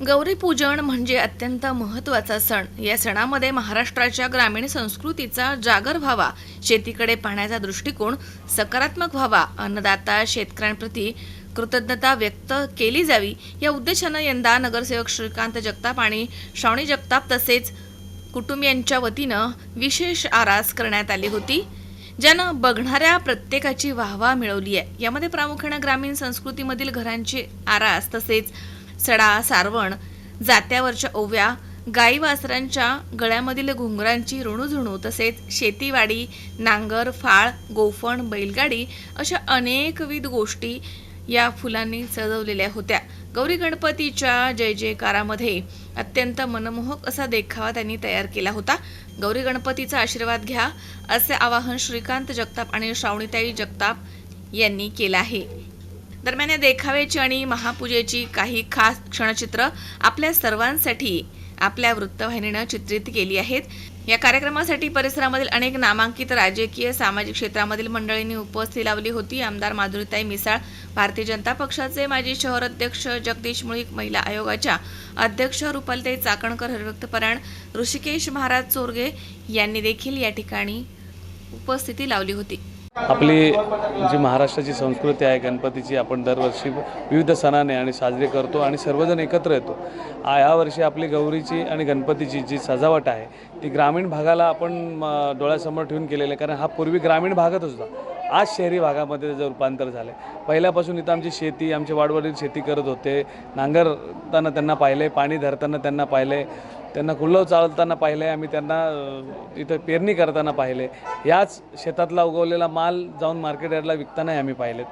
गौरीपूजन म्हणजे अत्यंत महत्त्वाचा सण. या सणामध्ये महाराष्ट्राच्या ग्रामीण संस्कृतीचा जागर व्हावा, शेतीकडे पाहण्याचा दृष्टिकोन सकारात्मक व्हावा, अन्नदाता शेतकऱ्यांप्रती कृतज्ञता व्यक्त केली जावी या उद्देशानं यंदा नगरसेवक श्रीकांत जगताप आणि श्रावणी जगताप तसेच कुटुंबियांच्या वतीनं विशेष आरास करण्यात आली होती, ज्यानं बघणाऱ्या प्रत्येकाची वाहवा मिळवली आहे. यामध्ये प्रामुख्यानं ग्रामीण संस्कृतीमधील घरांची आरास तसेच सडा, सारवण, जात्यावरच्या ओव्या, गाई वासरांच्या गळ्यामधील घुंगरांची ऋणुझुणू तसेच शेतीवाडी, नांगर, फाळ, गोफण, बैलगाडी अशा अनेकविध गोष्टी या फुलांनी सजवलेल्या होत्या. गौरी गणपतीच्या जय जयकारामध्ये अत्यंत मनमोहक असा देखावा त्यांनी तयार केला होता. गौरी गणपतीचा आशीर्वाद घ्या असे आवाहन श्रीकांत जगताप आणि श्रावणीताई जगताप यांनी केलं आहे. दरम्यान या देखाव्याची आणि महापूजेची काही खास क्षणचित्र आपल्या सर्वांसाठी आपल्या वृत्तवाहिनीनं चित्रित केली आहेत. या कार्यक्रमासाठी परिसरामधील अनेक नामांकित राजकीय सामाजिक क्षेत्रामधील मंडळींनी उपस्थिती लावली होती. आमदार माधुरीताई मिसाळ, भारतीय जनता पक्षाचे माजी शहर अध्यक्ष जगदीश मुळीक, महिला आयोगाच्या अध्यक्ष रुपालीताई चाकणकर, हरिभक्त परायण ऋषिकेश महाराज चोरगे यांनी देखील या ठिकाणी उपस्थिती लावली होती. आपली जी महाराष्ट्राची संस्कृती आहे गणपतीची, आपण दरवर्षी विविध सणाने आणि साजरी करतो आणि सर्वजण एकत्र येतो. यावर्षी आपली गौरीची आणि गणपतीची जी सजावट आहे ती ग्रामीण भागाला आपण डोळ्यासमोर ठेवून केलेली आहे, कारण हा पूर्वी ग्रामीण भागातच होता, आज शहरी भागामध्ये त्याचं रूपांतर झालं आहे. पहिल्यापासून इथं आमची शेती, आमचे वाडवडील शेती करत होते, नांगरताना त्यांना पाहिले, पाणी धरताना त्यांना पाहिले, त्यांना कुल्लव चालताना पाहिले, आम्ही त्यांना इथं पेरणी करताना पाहिले, याच शेतातला उगवलेला माल जाऊन मार्केट यार्डला विकतानाही आम्ही पाहिलेत.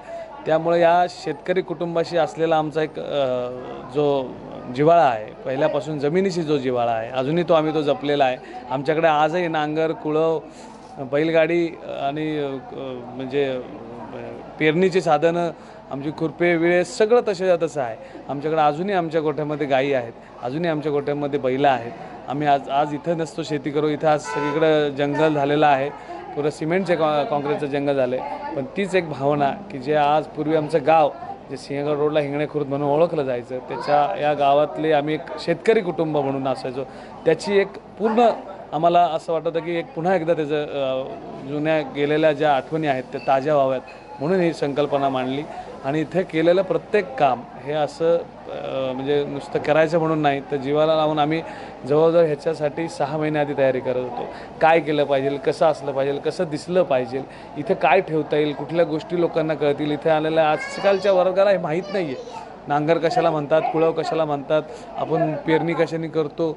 त्यामुळे या शेतकरी कुटुंबाशी असलेला आमचा एक जो जिव्हाळा आहे, पहिल्यापासून जमिनीशी जो जिव्हाळा आहे, अजूनही आम्ही तो जपलेला आहे. आमच्याकडे आजही नांगर, कुळव, बैलगाडी आणि म्हणजे पेरणीची साधनं, आमची खुरपे, विळे सगळं तसं आहे. आमच्याकडे अजूनही आमच्या गोठ्यामध्ये गायी आहेत, अजूनही आमच्या गोठ्यामध्ये बैलं आहेत. आम्ही आज इथं नसतो शेती करू, इथं आज सगळीकडं जंगल झालेलं आहे, पुरं सिमेंटचे कॉन्क्रीटचं जंगल झालं आहे. पण तीच एक भावना की जे आज पूर्वी आमचं गाव जे सिंहगड रोडला हिंगणे खुर्द म्हणून ओळखलं जायचं, त्याच्या या गावातले आम्ही एक शेतकरी कुटुंब म्हणून असायचो, त्याची एक पूर्ण आम्हाला असं वाटत होतं की एक पुन्हा एकदा त्याचं जुन्या गेलेल्या ज्या आठवणी आहेत त्या ताज्या व्हाव्यात म्हणून ही संकल्पना मांडली. आणि इथे केलेलं प्रत्येक काम हे असं म्हणजे नुसतं करायचं म्हणून नाही, तर जीवाला लावून आम्ही जवळजवळ ह्याच्यासाठी 6 महिने आधी तयारी करत होतो. काय केलं पाहिजे, कसं असलं पाहिजे, कसं दिसलं पाहिजे, इथं काय ठेवता येईल, कुठल्या गोष्टी लोकांना कळतील. इथे आलेल्या आजकालच्या वर्गाला हे माहीत नाही आहे, नांगर कशाला म्हणतात, कुळव कशाला म्हणतात, आपण पेरणी कशाने करतो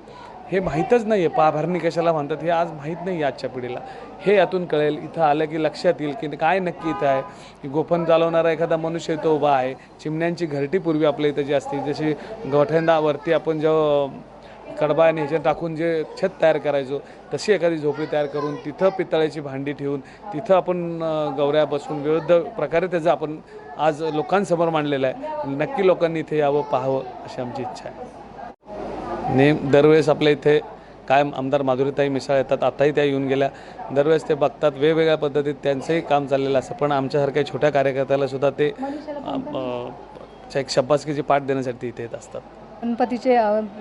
हे माहीतच नाही आहे, पाभरणी कशाला म्हणतात हे आज माहीत नाही आहे आजच्या पिढीला. हे यातून कळेल, इथं आलं की लक्षात येईल की काय नक्की इथं आहे. की गोफण चालवणारा एखादा मनुष्य इथं उभा आहे, चिमण्यांची घरटी पूर्वी आपल्या इथं जी असते, जशी गोठ्यांदावरती आपण जेव्हा कडबा आणि ह्याच्यात टाकून जे छत तयार करायचो, तशी एखादी झोपडी तयार करून तिथं पितळेची भांडी ठेवून तिथं आपण गौऱ्या बसून विविध प्रकारे त्याचं आपण आज लोकांसमोर मांडलेलं आहे. नक्की लोकांनी इथे यावं, पाहावं अशी आमची इच्छा आहे. दरवेळेस आपल्या इथे कायम आमदार माधुरीताई मिसाळ येतात, आताही त्या येऊन गेल्या. दरवेळेस ते बघतात, वेगवेगळ्या पद्धतीत त्यांचंही काम चाललेलं असतं, पण आमच्यासारख्या छोट्या कार्यकर्त्याला सुद्धा ते एक शब्बासकीची पाठ देण्यासाठी इथे येत असतात. गणपतीचे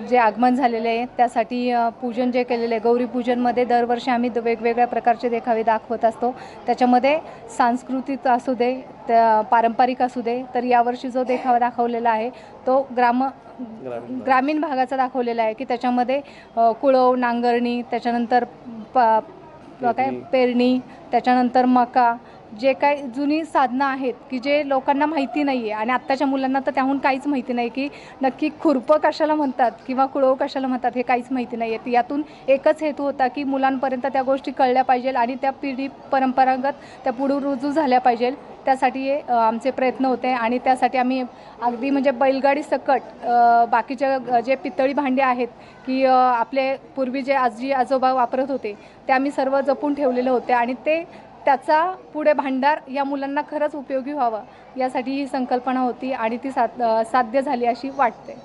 जे आगमन झालेले आहे त्यासाठी पूजन जे केलेलं आहे, गौरी पूजनमध्ये दरवर्षी आम्ही वेगवेगळ्या प्रकारचे देखावे दाखवत असतो. त्याच्यामध्ये सांस्कृतिक असू दे, पारंपरिक असू दे, तर यावर्षी जो देखावा दाखवलेला आहे तो ग्रामीण भागाचा दाखवलेला आहे की त्याच्यामध्ये कुळव, नांगरणी, त्याच्यानंतर पेरणी, त्याच्यानंतर मका, जे काही जुनी साधनं आहेत की जे लोकांना माहिती नाही आहे आणि आत्ताच्या मुलांना तर त्याहून काहीच माहिती नाही की नक्की खुरपं कशाला म्हणतात किंवा कुळव कशाला म्हणतात हे काहीच माहिती नाही आहे. यातून एकच हेतू होता की मुलांपर्यंत त्या गोष्टी कळल्या पाहिजेल आणि त्या पिढी परंपरागत त्या पुढे रुजू झाल्या पाहिजेल, त्यासाठी आमचे प्रयत्न होते. आणि त्यासाठी आम्ही अगदी म्हणजे बैलगाडी सकट बाकीच्या जे पितळी भांडी आहेत की आपले पूर्वी जे आजी आजोबा वापरत होते ते आम्ही सर्व जपून ठेवलेले होते आणि त्याचा पुढे भांडार या मुलांना खरंच उपयोगी व्हावं यासाठी ही संकल्पना होती आणि ती साध्य झाली अशी वाटते.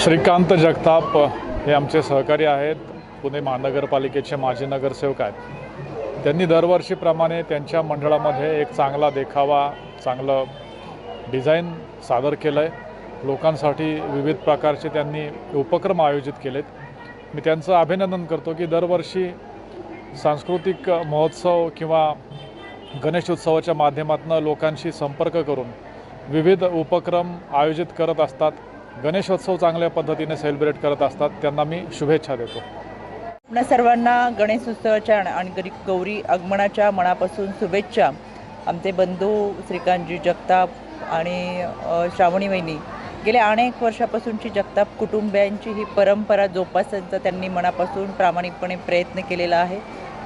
श्रीकांत जगताप हे आमचे सहकारी आहेत, पुणे महानगरपालिकेचे माजी नगरसेवक आहेत. त्यांनी दरवर्षीप्रमाणे त्यांच्या मंडळामध्ये एक चांगला देखावा, चांगलं डिझाईन सादर केलं आहे लोकांसाठी विविध प्रकारचे त्यांनी उपक्रम आयोजित केलेत. मी त्यांचं अभिनंदन करतो की दरवर्षी सांस्कृतिक महोत्सव किंवा गणेश उत्सवाच्या माध्यमातून लोकांशी संपर्क करून विविध उपक्रम आयोजित करत असतात. गणेशोत्सव चांगल्या पद्धतीने सेलिब्रेट करत असतात. त्यांना मी शुभेच्छा देतो. आपणा सर्वांना गणेशोत्सवाच्या आणि गौरी आगमनाच्या मनापासून शुभेच्छा. आमचे बंधू श्रीकांतजी जगताप आणि श्रावणी वहिनी गेल्या अनेक वर्षापासूनची जगताप कुटुंबियांची ही परंपरा जोपासण्याचा त्यांनी मनापासून प्रामाणिकपणे प्रयत्न केलेला आहे.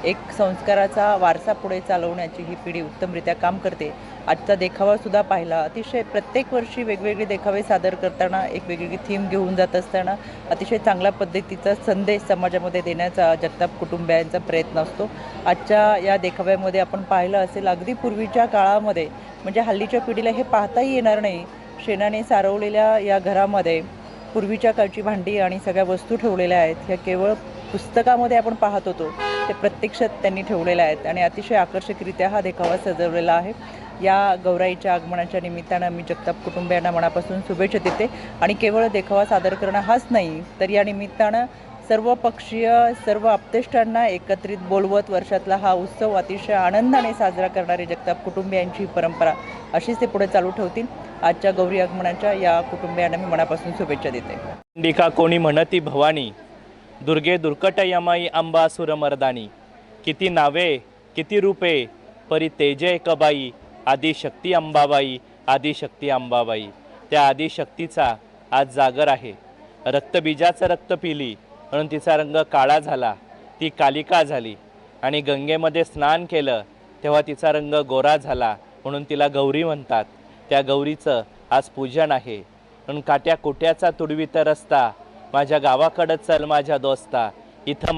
एक संस्काराचा वारसा पुढे चालवण्याची ही पिढी उत्तमरित्या काम करते. आजचा देखावासुद्धा पाहिला. अतिशय प्रत्येक वर्षी वेगवेगळे देखावे सादर करताना एक वेगवेगळी थीम घेऊन जात असताना अतिशय चांगल्या पद्धतीचा संदेश समाजामध्ये देण्याचा जगताप कुटुंबियांचा प्रयत्न असतो. आजच्या या देखाव्यामध्ये आपण पाहिलं असेल अगदी पूर्वीच्या काळामध्ये म्हणजे हल्लीच्या पिढीला हे पाहताही येणार नाही. शेणाने सारवलेल्या या घरामध्ये पूर्वीच्या काळची भांडी आणि सगळ्या वस्तू ठेवलेल्या आहेत. ह्या केवळ पुस्तकामध्ये आपण पाहत होतो ते प्रत्यक्षात त्यांनी ठेवलेल्या आहेत आणि अतिशय आकर्षकरित्या हा देखावा सजवलेला आहे. या गौराईच्या आगमनाच्या निमित्तानं मी जगताप कुटुंबियांना मनापासून शुभेच्छा देते. आणि केवळ देखावा सादर करणं हाच नाही तर या निमित्तानं सर्व पक्षीय सर्व आप्तेष्टांना एकत्रित बोलवत वर्षातला हा उत्सव अतिशय आनंदाने साजरा करणारे जगताप कुटुंबियांची परंपरा अशीच ते पुढे चालू ठेवतील. आजच्या गौरी आगमनाच्या या कुटुंबियांना मी मनापासून शुभेच्छा देते. अंबिका कोणी म्हणती भवानी, दुर्गे दुर्कट यमाई अंबा सुरमर्दानी. किती नावे किती रूपे परी तेजे एकबाई, आदिशक्ती अंबाबाई, आदिशक्ती अंबाबाई. त्या आदिशक्तीचा आज जागर आहे. रक्तबीजाचं रक्त पिली म्हणून तिचा रंग काळा झाला, ती कालिका झाली. आणि गंगेमध्ये स्नान केलं तेव्हा तिचा रंग गोरा झाला म्हणून तिला गौरी म्हणतात. त्या गौरीचं आज पूजन आहे. म्हणून काट्या कोट्याचा तुडवीत रस्ता, माझ्या गावाकडं चल माझ्या दोस्ता. इथं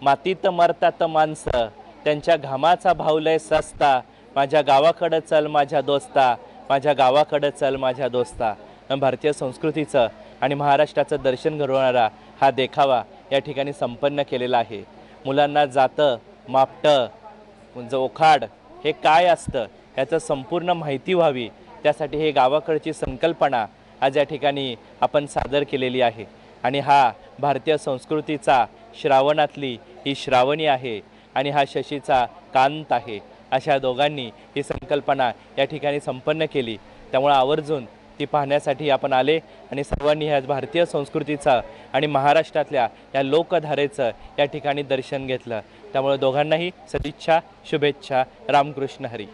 मातीत मरतात माणसं, त्यांच्या घामाचा भाव लय सस्ता. माझ्या गावाकडं चल माझ्या दोस्ता, माझ्या गावाकडं चल माझ्या दोस्ता. भारतीय संस्कृतीचं आणि महाराष्ट्राचं दर्शन घडवणारा हा देखावा या ठिकाणी संपन्न केलेला आहे. मुलांना जातं मापटं जोखाड हे काय असतं याचं संपूर्ण माहिती व्हावी त्यासाठी हे गावाकडची संकल्पना आज या ठिकाणी आपण सादर केलेली आहे. आणि हा भारतीय संस्कृतीचा श्रावणातली ही श्रावणी आहे आणि हा शशीचा कांत आहे. अशा दोघांनी ही संकल्पना या ठिकाणी संपन्न केली. त्यामुळे आवर्जून ती पाहण्यासाठी आपण आले आणि सर्वांनी ह्या भारतीय संस्कृतीचा आणि महाराष्ट्रातल्या या लोकधारेचं या ठिकाणी दर्शन घेतलं. त्यामुळे दोघांनाही सदिच्छा शुभेच्छा. रामकृष्ण हरी.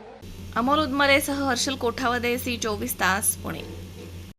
अमोल उदमरेसह हर्षल कोठावदे, सी 24 तास, पुणे.